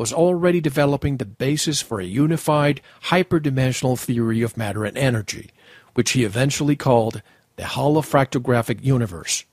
was already developing the basis for a unified, hyperdimensional theory of matter and energy, which he eventually called the Holofractographic Universe.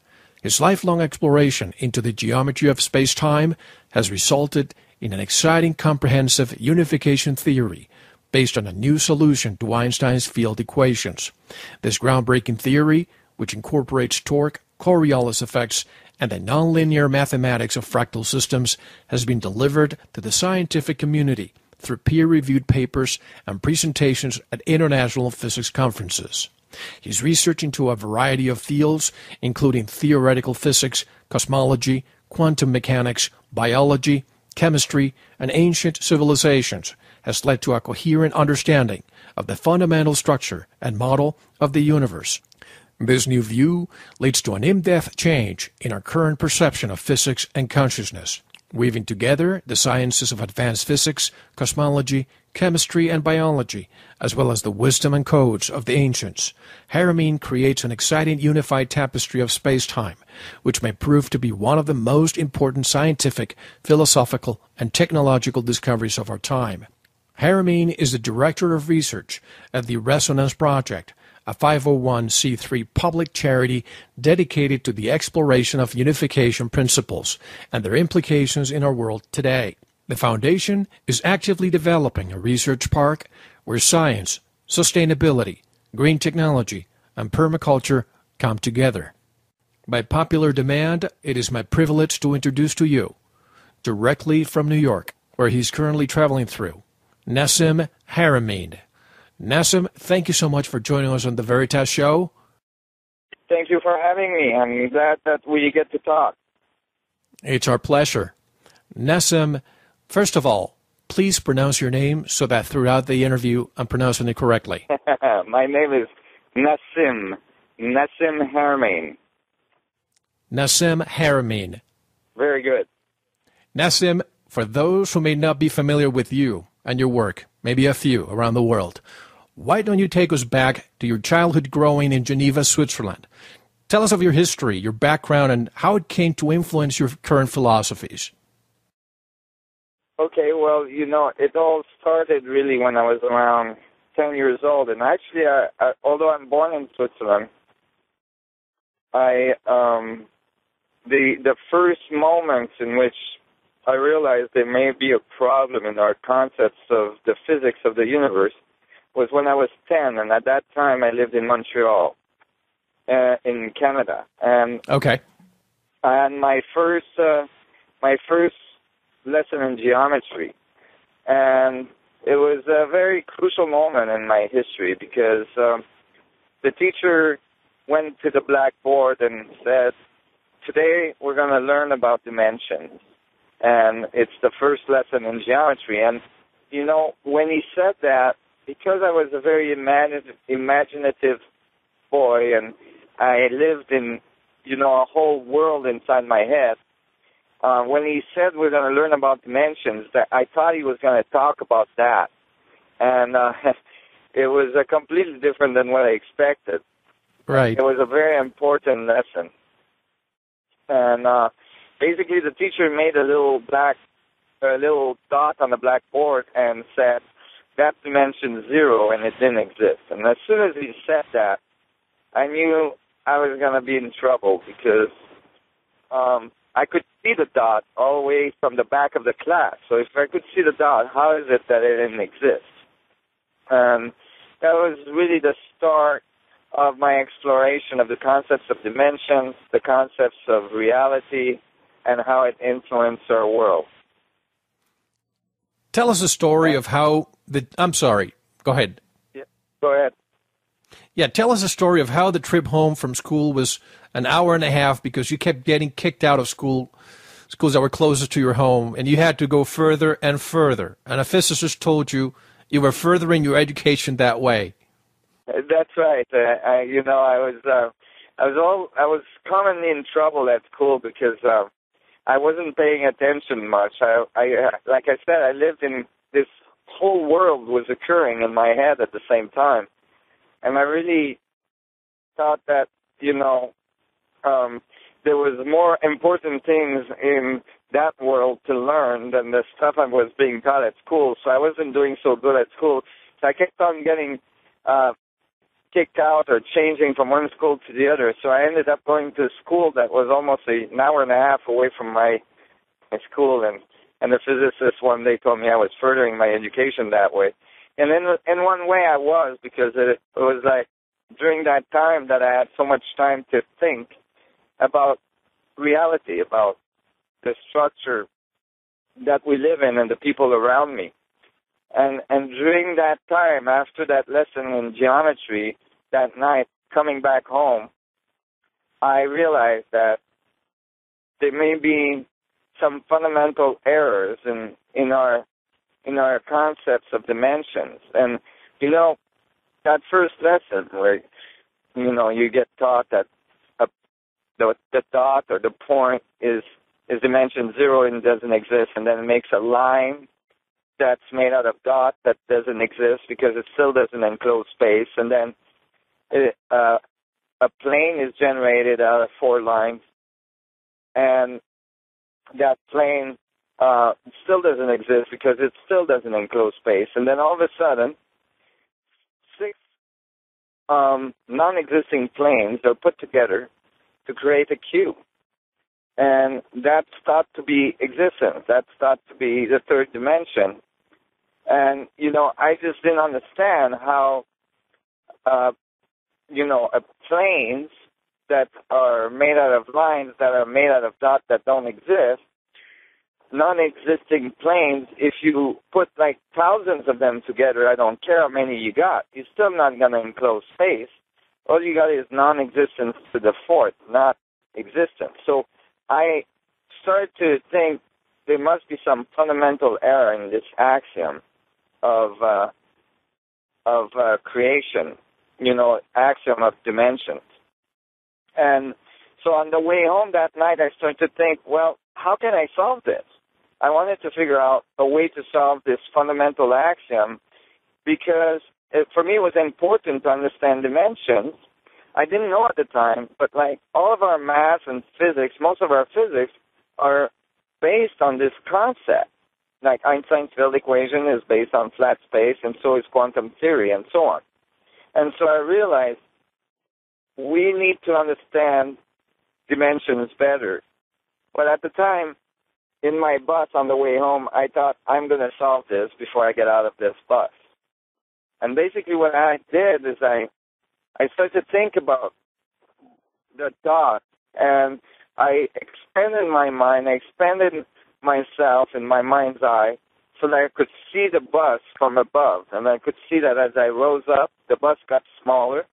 His lifelong exploration into the geometry of space-time has resulted in an exciting comprehensive unification theory based on a new solution to Einstein's Field Equations. This groundbreaking theory, which incorporates torque, Coriolis effects, and the nonlinear mathematics of fractal systems, has been delivered to the scientific community through peer-reviewed papers and presentations at international physics conferences. His research into a variety of fields, including theoretical physics, cosmology, quantum mechanics, biology, chemistry, and ancient civilizations, has led to a coherent understanding of the fundamental structure and model of the universe. This new view leads to an in-depth change in our current perception of physics and consciousness, weaving together the sciences of advanced physics, cosmology, chemistry, and biology, as well as the wisdom and codes of the ancients. Haramein creates an exciting unified tapestry of space-time, which may prove to be one of the most important scientific, philosophical, and technological discoveries of our time. Haramein is the Director of Research at the Resonance Project, a 501c3 public charity dedicated to the exploration of unification principles and their implications in our world today. The foundation is actively developing a research park where science, sustainability, green technology, and permaculture come together. By popular demand, it is my privilege to introduce to you, directly from New York, where he's currently traveling through, Nassim Haramein. Nassim, thank you so much for joining us on the Veritas show. Thank you for having me. I'm glad that we get to talk. It's our pleasure. Nassim, first of all, please pronounce your name so that throughout the interview I'm pronouncing it correctly. My name is Nassim Haramein. Nassim Haramein. Very good. Nassim, for those who may not be familiar with you and your work, maybe a few around the world, why don't you take us back to your childhood growing in Geneva, Switzerland? Tell us of your history, your background, and how it came to influence your current philosophies. Okay, well, it all started really when I was around 10 years old. And actually, although I'm born in Switzerland, the first moments in which I realized there may be a problem in our concepts of the physics of the universe was when I was 10, and at that time I lived in Montreal, in Canada. And okay. And my first lesson in geometry, and it was a very crucial moment in my history because the teacher went to the blackboard and said, "Today we're going to learn about dimensions." And it's the first lesson in geometry. And, when he said that, because I was a very imaginative boy and I lived in, a whole world inside my head, when he said we're going to learn about dimensions, I thought he was going to talk about that. And it was completely different than what I expected. Right. It was a very important lesson. And basically, the teacher made a little dot on the blackboard and said, "That dimension 0," and it didn't exist. And as soon as he said that, I knew I was going to be in trouble because I could see the dot all the way from the back of the class. So if I could see the dot, how is it that it didn't exist? And that was really the start of my exploration of the concepts of dimensions, the concepts of reality, and how it influenced our world. Tell us a story of how I'm sorry. Go ahead. Yeah, go ahead. Yeah, tell us a story of how the trip home from school was an hour and a half because you kept getting kicked out of schools that were closest to your home, and you had to go further and further. And a physicist told you were furthering your education that way. That's right. I was commonly in trouble at school because I wasn't paying attention much. Like I said, I lived in this whole world was occurring in my head at the same time, and I really thought that there was more important things in that world to learn than the stuff I was being taught at school. So I wasn't doing so good at school. So I kept on getting kicked out or changing from one school to the other. So I ended up going to a school that was almost an hour and a half away from my school. And the physicist one day told me I was furthering my education that way. And in one way I was, because it was like during that time that I had so much time to think about reality, about the structure that we live in and the people around me. And during that time, after that lesson in geometry, that night, coming back home, I realized that there may be some fundamental errors in our concepts of dimensions. And, that first lesson where, you get taught that the dot or the point is dimension 0 and doesn't exist, and then it makes a line that's made out of dot that doesn't exist because it still doesn't enclose space, and then a plane is generated out of 4 lines, and that plane still doesn't exist because it still doesn't enclose space, and then all of a sudden 6 non-existing planes are put together to create a cube. And that's thought to be existence. That's thought to be the third dimension. And, I just didn't understand how, planes that are made out of lines that are made out of dots that don't exist, non-existing planes, if you put like thousands of them together, I don't care how many you got, you're still not going to enclose space. All you got is non-existence to the fourth, not existence. So I started to think there must be some fundamental error in this axiom of creation, axiom of dimensions. And so on the way home that night, I started to think, well, how can I solve this? I wanted to figure out a way to solve this fundamental axiom because for me it was important to understand dimensions. I didn't know at the time, but like all of our math and physics, most of our physics are based on this concept. Like Einsteins Field Equation is based on flat space, and so is quantum theory, and so on. And so I realized we need to understand dimensions better. But at the time, in my bus on the way home, I thought, I'm going to solve this before I get out of this bus. And basically what I did is I started to think about the dot, and I expanded my mind, I expanded myself in my mind's eye so that I could see the bus from above. And I could see that as I rose up, the bus got smaller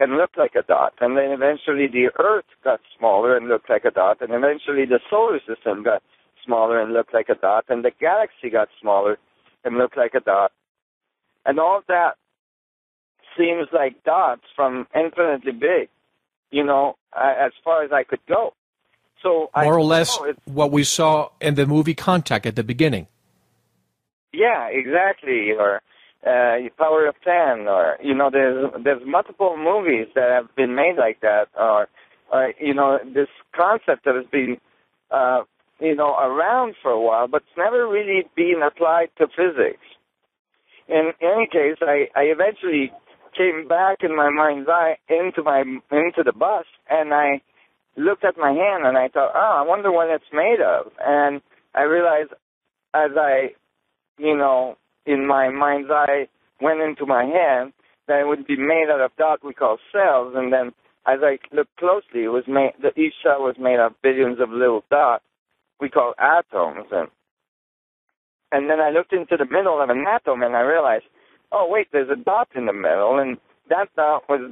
and looked like a dot. And then eventually the Earth got smaller and looked like a dot. And eventually the solar system got smaller and looked like a dot. And the galaxy got smaller and looked like a dot. And all that seems like dots from infinitely big, as far as I could go. So more or less what we saw in the movie Contact at the beginning. Yeah, exactly. Or Power of 10, or there's multiple movies that have been made like that. Or this concept that has been around for a while, but it's never really been applied to physics. In any case, I eventually came back in my mind's eye into the bus, and I looked at my hand, and I thought, I wonder what it's made of. And I realized as I, in my mind's eye went into my hand, that it would be made out of dots we call cells. And then as I looked closely, it was each cell was made of billions of little dots we call atoms. And then I looked into the middle of an atom, and I realized, oh, wait, there's a dot in the middle, and that dot was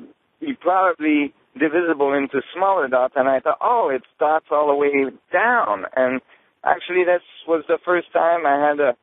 probably divisible into smaller dots, and I thought, it's dots all the way down. And actually, this was the first time I had a